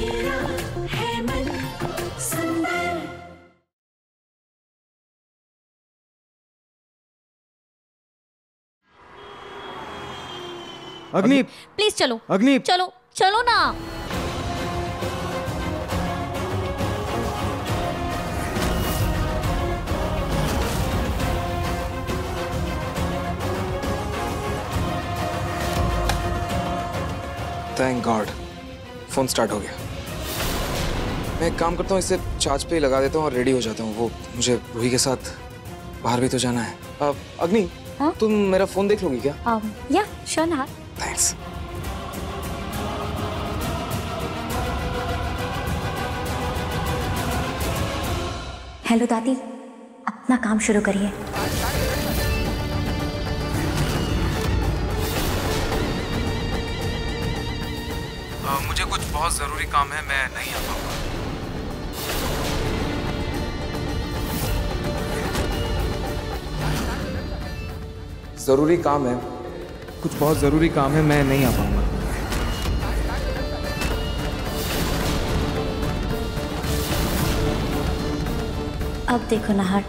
मेरा है मन सुंदर। अग्नि प्लीज चलो। अग्नि चलो चलो ना। थैंक गॉड फोन स्टार्ट हो गया। मैं एक काम करता हूँ, इसे चार्ज पे लगा देता हूँ और रेडी हो जाता हूँ। वो मुझे रूही के साथ बाहर भी तो जाना है। अग्नि हाँ? तुम मेरा फोन देख लोगी क्या? या श्योर ना। थैंक्स। हेलो दादी, अपना काम शुरू करिए। मुझे कुछ बहुत जरूरी काम है, मैं नहीं आ पाऊंगा। जरूरी काम है, कुछ बहुत जरूरी काम है, मैं नहीं आ पाऊंगा। अब देखो नाहर,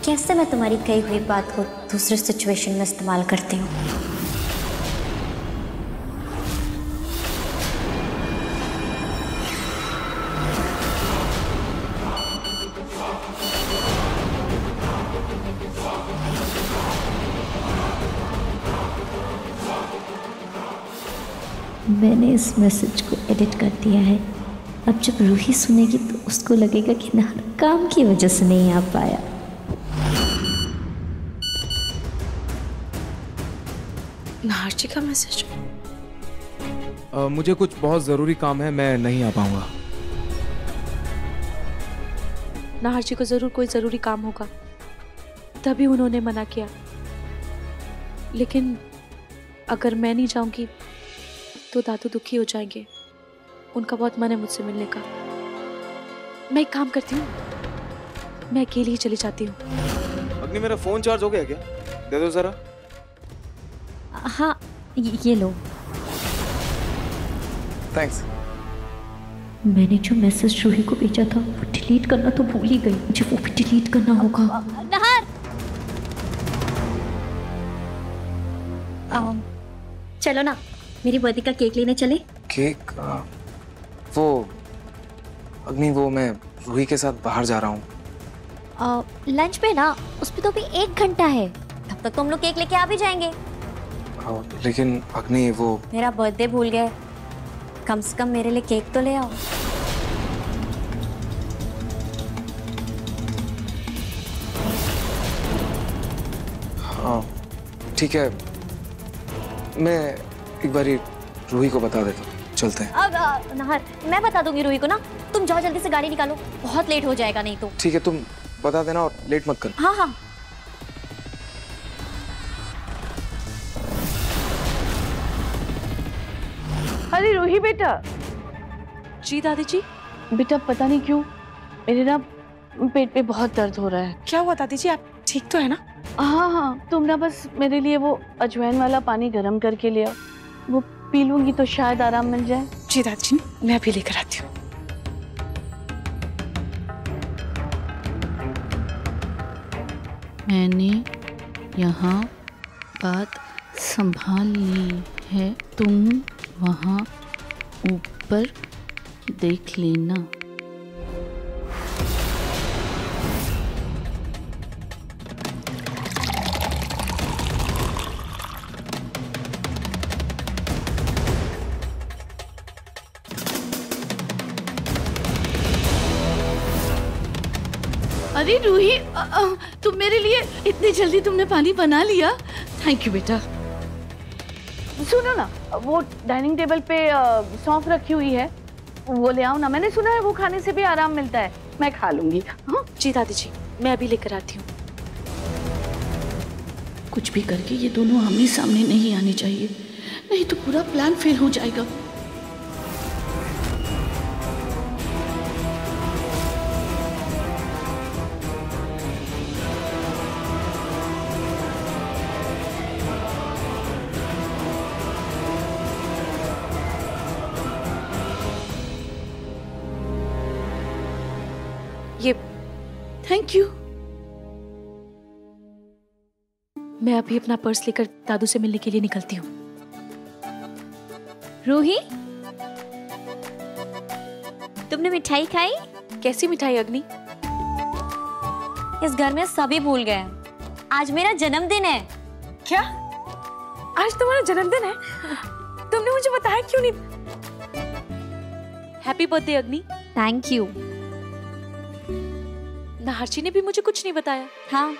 कैसे मैं तुम्हारी कही हुई बात को दूसरे सिचुएशन में इस्तेमाल करती हूँ। मैंने इस मैसेज को एडिट कर दिया है। अब जब रूही सुनेगी तो उसको लगेगा कि नाहर काम की वजह से नहीं आ पाया। नाहर जी का मैसेज। मुझे कुछ बहुत जरूरी काम है, मैं नहीं आ पाऊंगा। नाहर जी को जरूर कोई जरूरी काम होगा, तभी उन्होंने मना किया। लेकिन अगर मैं नहीं जाऊंगी तो दादू दुखी हो जाएंगे। उनका बहुत मन है मुझसे मिलने का। मैं एक काम करती हूँ, मैं अकेली ही चली जाती हूँ। अग्नि मेरा फोन चार्ज हो गया क्या? दे दो जरा। हाँ ये लो। थैंक्स। मैंने जो मैसेज रूही को भेजा था वो डिलीट करना तो भूल ही गई। मुझे वो भी डिलीट करना होगा। नाहर, चलो ना, मेरी बर्थडे का केक लेने चले। केक? वो अग्नि, वो मैं रूही के साथ बाहर जा रहा हूँ। लंच पे ना, उस पे तो भी 1 घंटा है। तब तक तो हम लोग केक लेके आ भी जाएंगे। लेकिन अग्नि वो मेरा बर्थडे भूल गए, कम से कम मेरे लिए केक तो ले आओ। हाँ ठीक है, मैं एक बारी रूही को बता देता हूँ। चलते हैं। अब नाहर, मैं बता दूंगी रूही को ना। तुम जाओ जल्दी से गाड़ी निकालो, बहुत लेट हो जाएगा नहीं तो। ठीक है, तुम बता देना और लेट मत करना। हाँ हाँ। अरे रूही बेटा। जी दादी जी। बेटा पता नहीं क्यों मेरे ना पेट पे बहुत दर्द हो रहा है। क्या हुआ दादी जी, आप ठीक तो है ना? हाँ हाँ, तुम ना बस मेरे लिए वो अजवाइन वाला पानी गर्म करके ले आओ, वो पी लूंगी तो शायद आराम मिल जाए। जी दादी जी, मैं अभी लेकर आती हूँ। मैंने यहाँ बात संभाल ली है, तुम वहाँ ऊपर देख लेना। अरे रूही, तुम मेरे लिए इतनी जल्दी तुमने पानी बना लिया। थैंक यू बेटा। सुनो ना, वो डाइनिंग टेबल पे सौंफ रखी हुई है, वो ले आओ ना। मैंने सुना है वो खाने से भी आराम मिलता है, मैं खा लूंगी। हाँ जी दादी जी, मैं अभी लेकर आती हूँ। कुछ भी करके ये दोनों आमने सामने नहीं आने चाहिए, नहीं तो पूरा प्लान फेल हो जाएगा। ये थैंक यू। मैं अभी अपना पर्स लेकर दादू से मिलने के लिए निकलती हूँ। रूही, तुमने मिठाई खाई? कैसी मिठाई अग्नि? इस घर में सभी भूल गए, आज मेरा जन्मदिन है। क्या? आज तुम्हारा जन्मदिन है? तुमने मुझे बताया क्यों नहीं? Happy birthday Agni. Thank you. नाहरजी ने भी मुझे कुछ नहीं बताया। हाँ,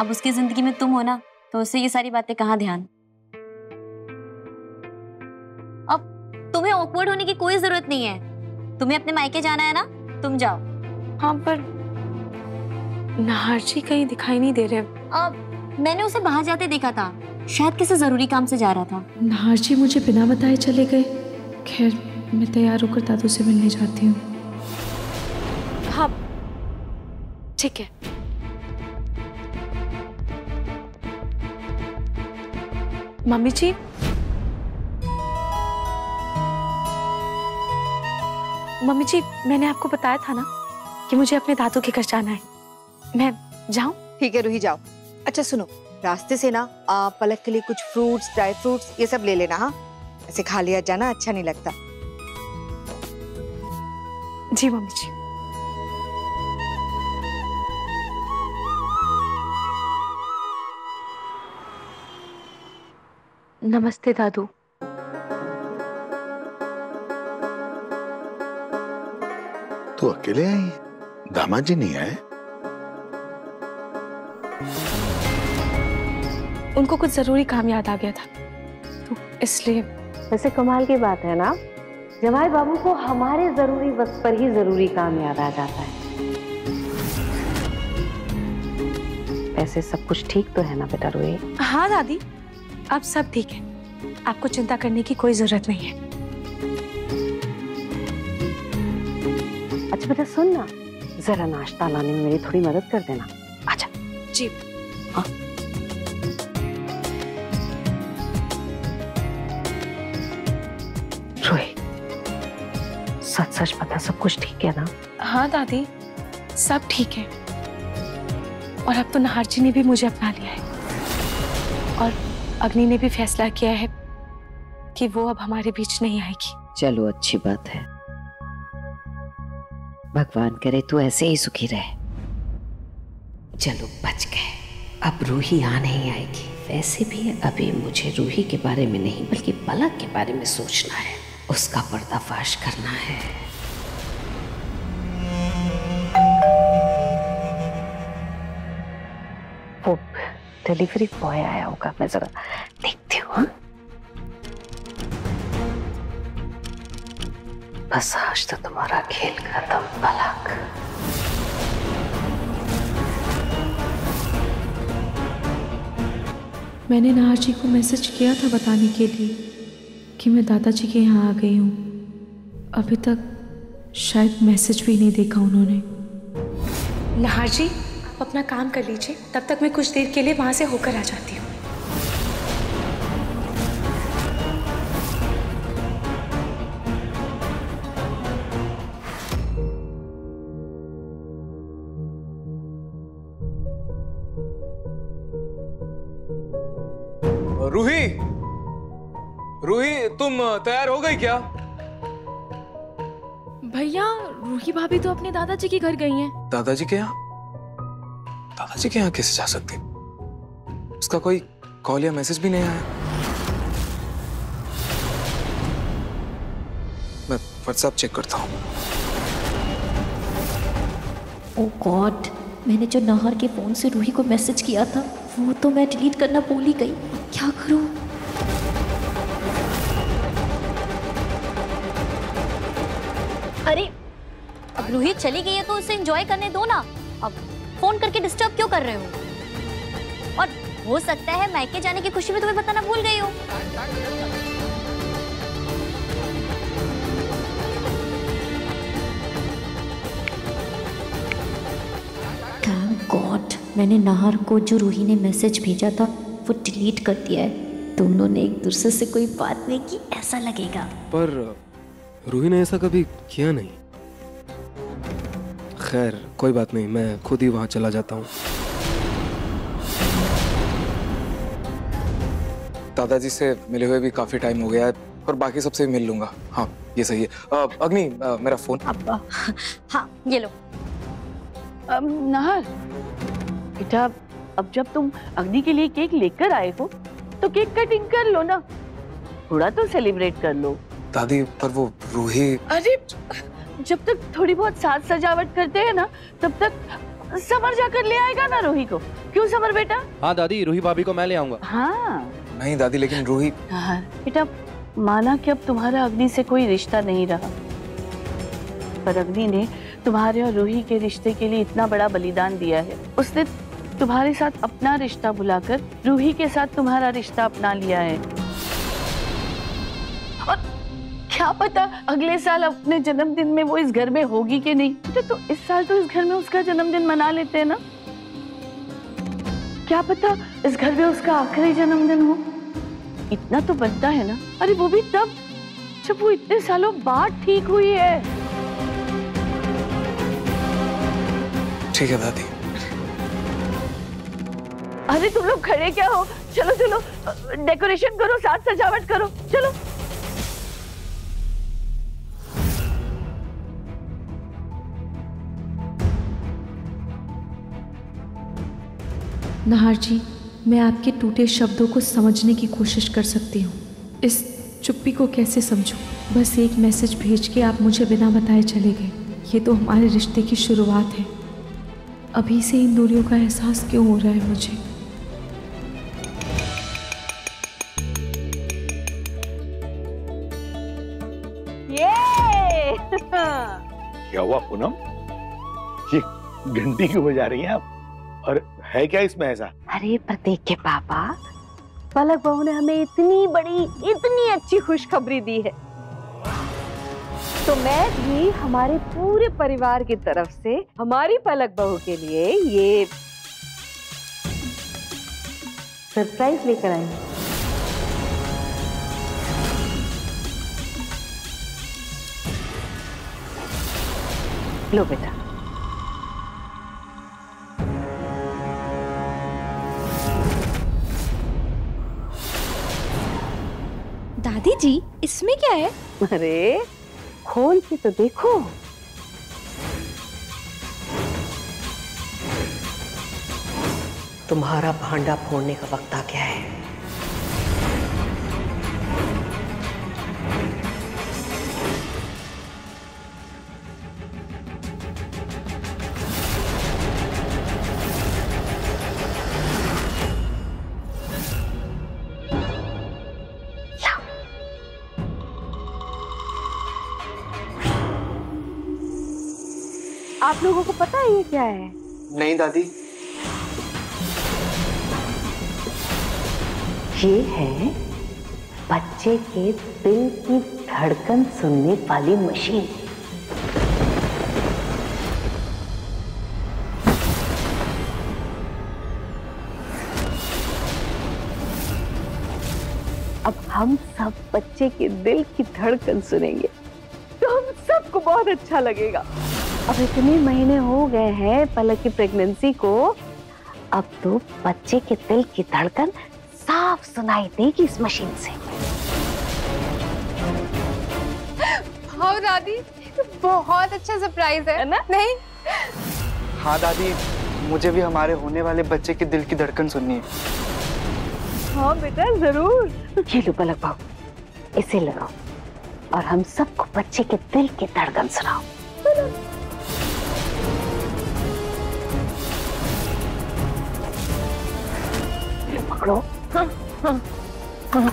अब उसकी जिंदगी में तुम हो ना, तो उससे ये सारी बातें कहाँ ध्यान। अब तुम्हें ऑकवर्ड होने की कोई जरूरत नहीं है। तुम्हें अपने मायके जाना है ना, तुम जाओ। हाँ, पर नाहरजी कहीं दिखाई नहीं दे रहे। अब मैंने उसे बाहर जाते देखा था, शायद किसी जरूरी काम से जा रहा था। नाहरजी मुझे बिना बताए चले गए। खैर, मैं तैयार होकर दादू से मिलने जाती हूँ। हाँ, ठीक है। मम्मी जी, मम्मी जी, मैंने आपको बताया था ना कि मुझे अपने दादू के घर जाना है। मैं जाऊं? ठीक है रूही, जाओ। अच्छा सुनो, रास्ते से ना आप पलक के लिए कुछ फ्रूट्स, ड्राई फ्रूट्स ये सब ले लेना। हाँ, ऐसे खा लिया जाना अच्छा नहीं लगता। जी मम्मी जी। नमस्ते दादू। तू अकेले आई? दामाद जी नहीं आए? उनको कुछ जरूरी काम याद आ गया था, तो इसलिए। वैसे कमाल की बात है ना, जमाई बाबू को हमारे जरूरी वक्त पर ही जरूरी काम याद आ जाता है। ऐसे सब कुछ ठीक तो है ना बेटा रूही? हाँ दादी, अब सब ठीक है। आपको चिंता करने की कोई जरूरत नहीं है। अच्छा बेटा सुन ना, जरा नाश्ता लाने में मेरी थोड़ी मदद कर देना। अच्छा। जी। हाँ। रूही, सच सच बता, सब कुछ ठीक है ना? हाँ दादी, सब ठीक है। और अब तो नाहरजी ने भी मुझे अपना लिया है, और अग्नि ने भी फैसला किया है कि वो अब हमारे बीच नहीं आएगी। चलो अच्छी बात है, भगवान करे तू ऐसे ही सुखी रहे। चलो बच गए, अब रूही आ नहीं आएगी। वैसे भी अभी मुझे रूही के बारे में नहीं बल्कि पलक के बारे में सोचना है, उसका पर्दाफाश करना है। वो डिलीवरी बॉय आया होगा, मैं जरा देखती हूँ। हाँ? बस आज तो तुम्हारा खेल खत्म पलक। मैंने नाहरजी को मैसेज किया था बताने के लिए कि मैं दादाजी के यहाँ आ गई हूँ। अभी तक शायद मैसेज भी नहीं देखा उन्होंने। नाहरजी, आप अपना काम कर लीजिए, तब तक मैं कुछ देर के लिए वहाँ से होकर आ जाती हूँ। रूही, रूही, तुम तैयार हो गई क्या? भैया, रूही भाभी तो अपने दादाजी के घर गई हैं। दादाजी के यहाँ? दादाजी के यहाँ कैसे जा सकती? उसका कोई कॉल या मैसेज भी नहीं आया। मैं व्हाट्सएप चेक करता हूँ। ओह गॉड, मैंने जो नाहर के फोन से रूही को मैसेज किया था वो तो मैं डिलीट करना भूल ही गई। क्या करूं? अरे अब रूही चली गई है तो उसे एंजॉय करने दो ना। अब फोन करके डिस्टर्ब क्यों कर रहे हो? और हो सकता है मायके जाने की खुशी में तुम्हें बताना भूल गई हो। थैंक गॉड, मैंने नाहर को जो रूही ने मैसेज भेजा था वो डिलीट कर दिया है। दोनों ने एक दूसरे से कोई बात नहीं की ऐसा लगेगा। पर रूही ने ऐसा कभी किया नहीं। खैर कोई बात नहीं, मैं खुद ही वहाँ चला जाता हूँ। दादाजी से मिले हुए भी काफी टाइम हो गया है और बाकी सबसे मिल लूंगा। हाँ ये सही है। अग्नि मेरा फोन। अब हाँ ये लो। नाहर बेटा, अब जब तुम अग्नि के लिए केक लेकर आए हो तो केक कटिंग कर लो ना, थोड़ा तो सेलिब्रेट कर लो। दादी पर वो रूही। अरे जब तक थोड़ी बहुत साज सजावट करते हैं ना तब तक समर जाकर ले आएगा ना रूही को। क्यों समर बेटा? हाँ दादी, रूही भाभी को मैं ले आऊंगा। हाँ नहीं दादी, लेकिन रूही। हाँ बेटा, माना कि अब तुम्हारा अग्नि से कोई रिश्ता नहीं रहा, पर अग्नि ने तुम्हारे और रूही के रिश्ते के लिए इतना बड़ा बलिदान दिया है। उसने तुम्हारे साथ अपना रिश्ता भुलाकर रूही के साथ तुम्हारा रिश्ता अपना लिया है। और क्या पता अगले साल अपने जन्मदिन में वो इस घर में होगी कि नहीं। तो इस साल तो इस घर में उसका जन्मदिन मना लेते हैं ना, क्या पता इस घर में उसका आखिरी जन्मदिन हो। इतना तो बनता है ना। अरे वो भी तब जब वो इतने सालों बाद ठीक हुई है। ठीक है दादी। अरे तुम लोग खड़े क्या हो, चलो चलो डेकोरेशन करो, साज सजावट करो, चलो। नाहर जी, मैं आपके टूटे शब्दों को समझने की कोशिश कर सकती हूँ। इस चुप्पी को कैसे समझूं? बस एक मैसेज भेज के आप मुझे बिना बताए चले गए। ये तो हमारे रिश्ते की शुरुआत है। अभी से इन दूरियों का एहसास क्यों हो रहा है मुझे? क्या हुआ पूनम? ये घंटी क्यों बजा रही हैं आप? और है क्या इसमें ऐसा? अरे प्रतीक के पापा, पलक बहू ने हमें इतनी बड़ी, इतनी अच्छी खुशखबरी दी है, तो मैं भी हमारे पूरे परिवार की तरफ से हमारी पलक बहू के लिए ये सरप्राइज लेकर आई हूँ। लो बेटा। दादी जी, इसमें क्या है? अरे खोल के तो देखो। तुम्हारा भांडा फोड़ने का वक्त आ गया है। आप लोगों को पता है ये क्या है? नहीं दादी। ये है बच्चे के दिल की धड़कन सुनने वाली मशीन। अब हम सब बच्चे के दिल की धड़कन सुनेंगे तो हम सबको बहुत अच्छा लगेगा। अब इतने महीने हो गए हैं पलक की प्रेगनेंसी को, अब तो बच्चे के दिल की धड़कन साफ सुनाई देगी इस मशीन से। हाँ दादी, बहुत अच्छा सरप्राइज है ना? नहीं? हाँ दादी, मुझे भी हमारे होने वाले बच्चे के दिल की धड़कन सुननी है। हाँ बेटा जरूर। ये लो पलक बहू, इसे लगाओ और हम सबको बच्चे के दिल की धड़कन सुनाओ। पकड़ो। हाँ, हाँ, हाँ,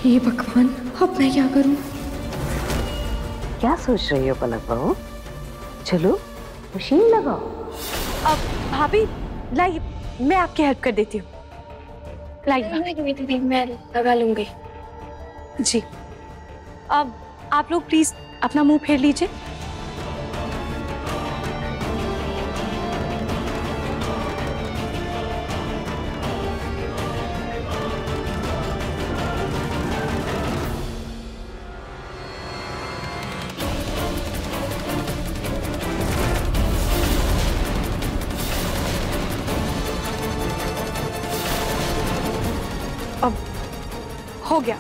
ये भगवान, अब मैं क्या करूं? क्या सोच रही हो पलक बहू? चलो मशीन लगाओ। अब भाभी लाइए, मैं आपकी हेल्प कर देती हूँ। लाइए, मैं लगा लूंगी। जी, अब आप लोग प्लीज अपना मुंह फेर लीजिए। अब हो गया।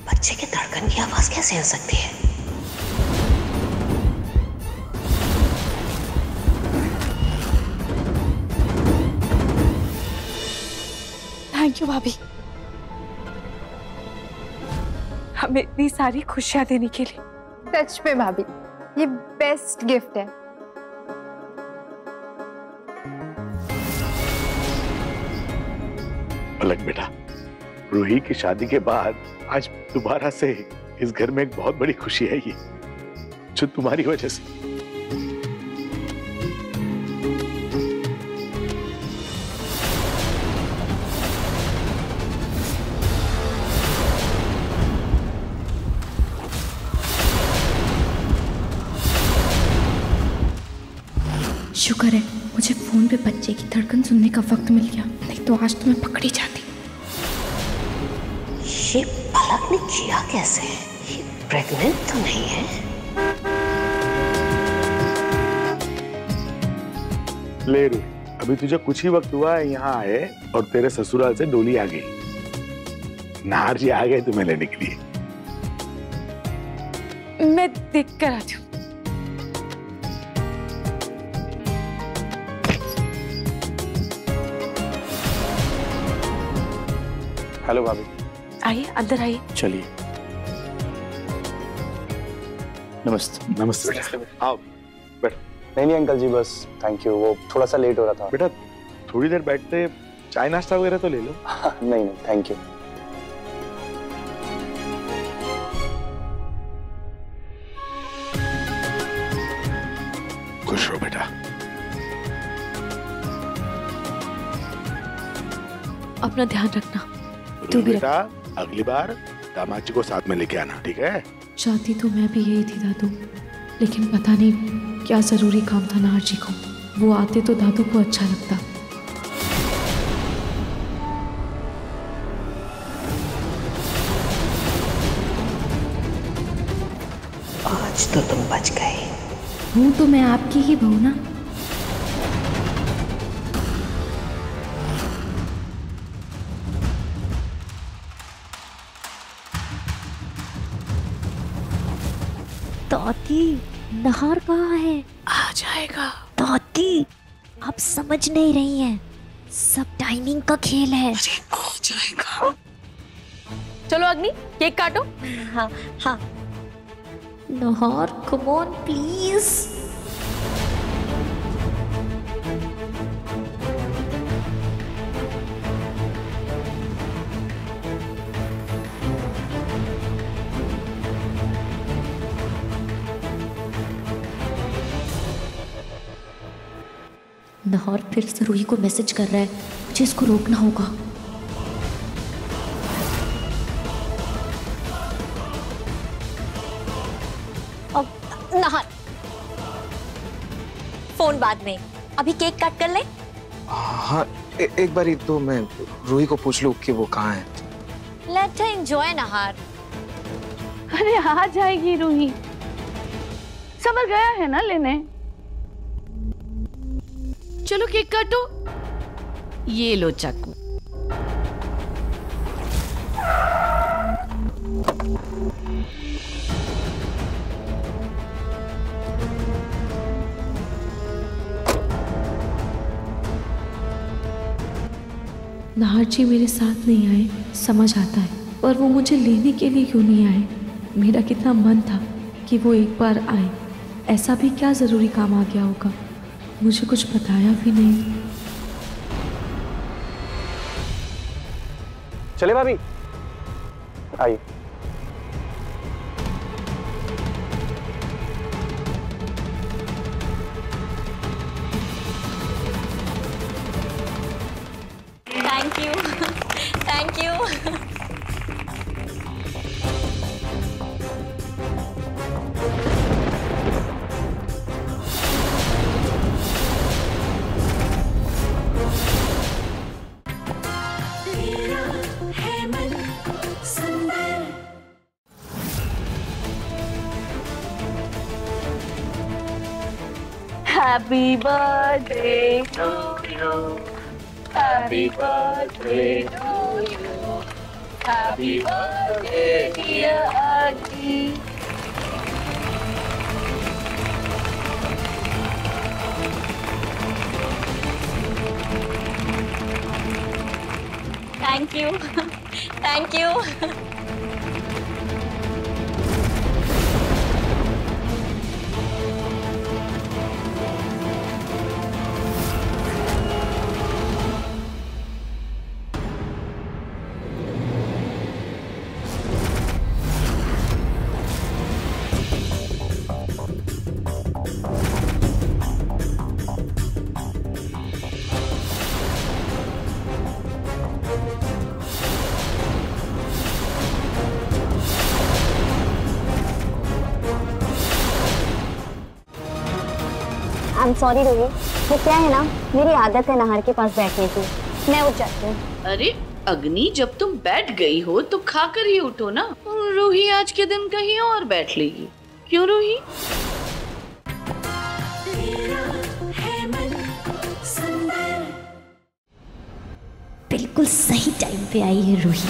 बच्चे की धड़कन की आवाज कैसे आ सकती है? थैंक यू भाभी, हमें इतनी सारी खुशियां देने के लिए। सच में भाभी, ये बेस्ट गिफ्ट है। पलक बेटा, रूही की शादी के बाद आज दोबारा से इस घर में एक बहुत बड़ी खुशी है ये, जो तुम्हारी वजह से। शुक्र है मुझे फोन पे बच्चे की धड़कन सुनने का वक्त मिल गया, नहीं तो आज तो मैं पकड़ी जाती। ये पलक ने किया कैसे? ये प्रेग्नेंट तो नहीं है? ले रू, अभी तुझे कुछ ही वक्त हुआ है यहाँ आए और तेरे ससुराल से डोली आ गई। नाहर जी आ गए तुम्हें लेने के लिए। मैं देख कर आती हूँ। हेलो भाभी। आइए, अंदर आइए। चलिए। नमस्ते। नमस्ते बेटा, आओ बैठ। नहीं अंकल जी, बस थैंक यू, वो थोड़ा सा लेट हो रहा था। बेटा थोड़ी देर बैठते, चाय नाश्ता वगैरह तो ले लो। नहीं थैंक यू। खुश रहो बेटा। अपना ध्यान रखना। तू भी बेटा, अगली बार दामाद जी को साथ में लेके आना, ठीक है? चाहती तो मैं भी यही थी दादू, लेकिन पता नहीं क्या जरूरी काम था नाहर जी को। वो आते तो दादू को अच्छा लगता। आज तो तुम बच गए। हूँ तो मैं आपकी ही बहू ना। दादी, नाहर कहाँ है? आ जाएगा। दादी, आप समझ नहीं रही हैं, सब टाइमिंग का खेल है। आ जाएगा। चलो अग्नि, केक काटो। हाँ हाँ। Nahar, come on please. Nahar फिर से रूही को मैसेज कर रहा है, मुझे इसको रोकना होगा। अब नाहर, फोन बाद में, अभी केक काट कर ले। हाँ, एक बार ही तो मैं रूही को पूछ लूं कि वो कहाँ है। Let her enjoy Nahar. अरे आ जाएगी रूही, समर गया है ना लेने। चलो केक काटो। ये लो चाकू। नाहर जी मेरे साथ नहीं आए, समझ आता है, पर वो मुझे लेने के लिए क्यों नहीं आए? मेरा कितना मन था कि वो एक बार आए। ऐसा भी क्या जरूरी काम आ गया होगा, मुझे कुछ बताया भी नहीं। चले भाभी, आइए। Happy birthday to you. Happy birthday to you. Happy birthday dear Agni. Thank you thank you. I am sorry Ruhi, वो क्या है ना, मेरी आदत है नहर के पास बैठने की, मैं उठ जाती हूँ। अरे अग्नि, जब तुम बैठ गई हो तो खाकर ही उठो ना। रूही आज के दिन कहीं और बैठ लेगी। क्यों रूही? बिल्कुल सही टाइम पे आई है रूही।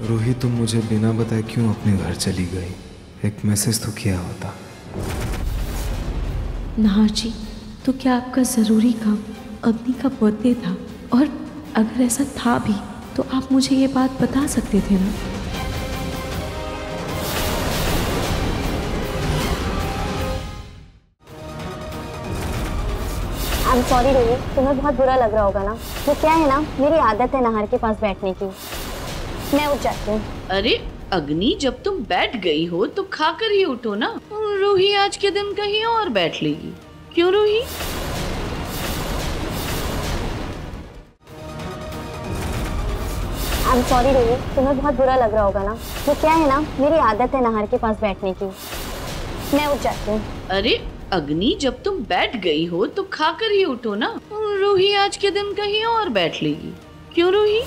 रूही, तुम मुझे बिना बताए क्यों अपने घर चली गई? एक मैसेज तो किया होता। नाहर जी, तो क्या आपका ज़रूरी काम अग्नि का बर्थडे था? और अगर ऐसा था भी तो आप मुझे ये बात बता सकते थे ना। आई एम सॉरी रूही, तुम्हें बहुत बुरा लग रहा होगा ना, वो क्या है ना, मेरी आदत है नहर के पास बैठने की, मैं उठ जाती हूँ। अरे अग्नि, जब तुम बैठ गई हो तो खाकर ही उठो ना। रूही आज के दिन कहीं और बैठ लेगी। क्यों Ruhi? I am sorry Ruhi, तुम्हें बहुत बुरा लग रहा होगा ना, वो क्या है ना, मेरी आदत है नहर के पास बैठने की, मैं उठ जाती हूँ। अरे अग्नि, जब तुम बैठ गई हो तो खाकर ही उठो ना। रूही आज के दिन कहीं और बैठ लेगी। क्यों रूही?